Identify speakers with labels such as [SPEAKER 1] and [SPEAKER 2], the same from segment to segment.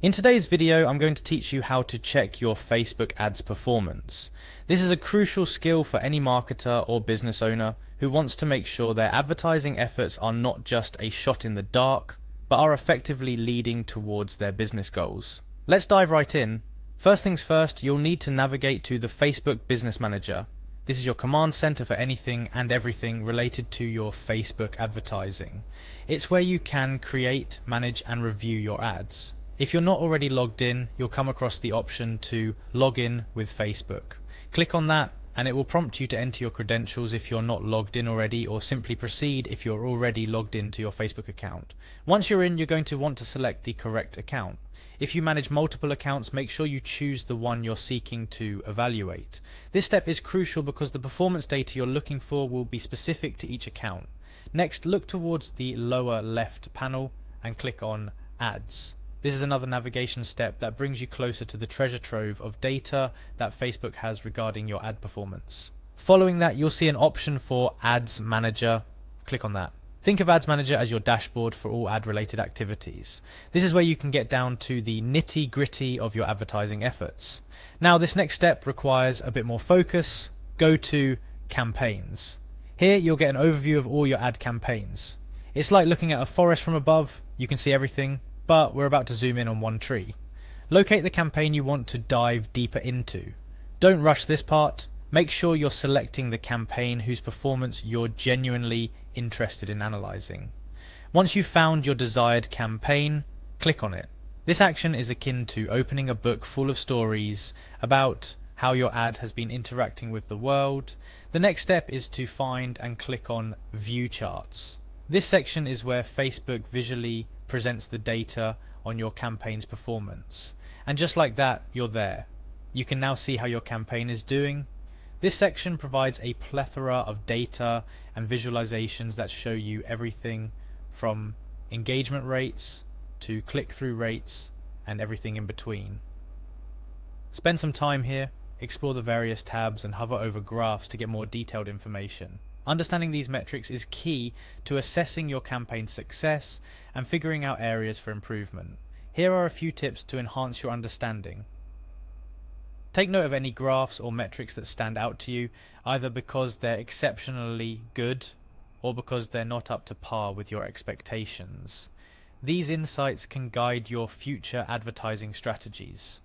[SPEAKER 1] In today's video, I'm going to teach you how to check your Facebook ads performance. This is a crucial skill for any marketer or business owner who wants to make sure their advertising efforts are not just a shot in the dark, but are effectively leading towards their business goals. Let's dive right in. First things first, you'll need to navigate to the Facebook Business Manager. This is your command center for anything and everything related to your Facebook advertising. It's where you can create, manage, and review your ads. If you're not already logged in, you'll come across the option to log in with Facebook. Click on that and it will prompt you to enter your credentials if you're not logged in already, or simply proceed if you're already logged into your Facebook account. Once you're in, you're going to want to select the correct account. If you manage multiple accounts, make sure you choose the one you're seeking to evaluate. This step is crucial because the performance data you're looking for will be specific to each account. Next, look towards the lower left panel and click on Ads. This is another navigation step that brings you closer to the treasure trove of data that Facebook has regarding your ad performance. Following that, you'll see an option for Ads Manager. Click on that. Think of Ads Manager as your dashboard for all ad-related activities. This is where you can get down to the nitty-gritty of your advertising efforts. Now, this next step requires a bit more focus. Go to Campaigns. Here, you'll get an overview of all your ad campaigns. It's like looking at a forest from above. You can see everything, but we're about to zoom in on one tree. Locate the campaign you want to dive deeper into. Don't rush this part. Make sure you're selecting the campaign whose performance you're genuinely interested in analyzing. Once you've found your desired campaign, click on it. This action is akin to opening a book full of stories about how your ad has been interacting with the world. The next step is to find and click on View Charts. This section is where Facebook visually presents the data on your campaign's performance. And just like that, you're there. You can now see how your campaign is doing. This section provides a plethora of data and visualizations that show you everything from engagement rates to click-through rates and everything in between. Spend some time here, explore the various tabs and hover over graphs to get more detailed information. Understanding these metrics is key to assessing your campaign's success and figuring out areas for improvement. Here are a few tips to enhance your understanding. Take note of any graphs or metrics that stand out to you, either because they're exceptionally good or because they're not up to par with your expectations. These insights can guide your future advertising strategies.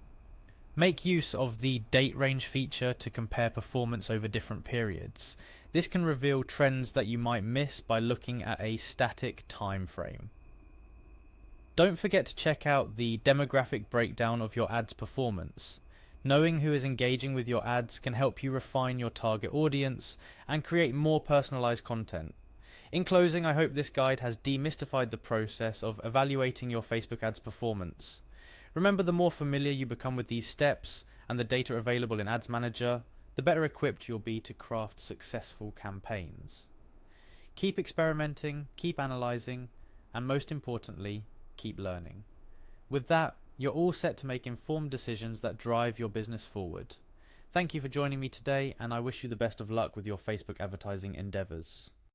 [SPEAKER 1] Make use of the date range feature to compare performance over different periods. This can reveal trends that you might miss by looking at a static time frame. Don't forget to check out the demographic breakdown of your ad's performance. Knowing who is engaging with your ads can help you refine your target audience and create more personalized content. In closing, I hope this guide has demystified the process of evaluating your Facebook ads performance. Remember, the more familiar you become with these steps and the data available in Ads Manager, the better equipped you'll be to craft successful campaigns. Keep experimenting, keep analyzing, and most importantly, keep learning. With that, you're all set to make informed decisions that drive your business forward. Thank you for joining me today, and I wish you the best of luck with your Facebook advertising endeavors.